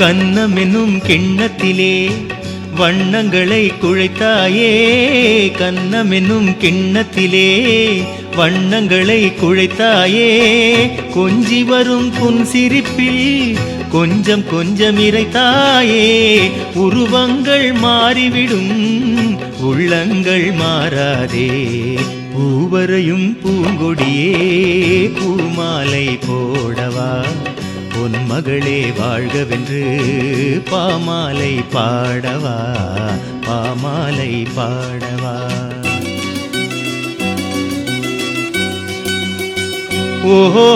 கன்னமெனும் கிண்ணத்திலே வண்ணங்களை குழைத்தாயே, கன்னமெனும் கிண்ணத்திலே வண்ணங்களை குழைத்தாயே, கொஞ்சி வரும் புன்சிரிப்பில் கொஞ்சம் கொஞ்சம் இறைத்தாயே, உருவங்கள் மாறிவிடும் உள்ளங்கள் மாறாதே, பூவரையும் பூங்கொடியே பூமாலை போடவா, உன் மகளே வாழ்கவென்று பாமாலை பாடவா, பாமாலை பாடவா. ஓஹோ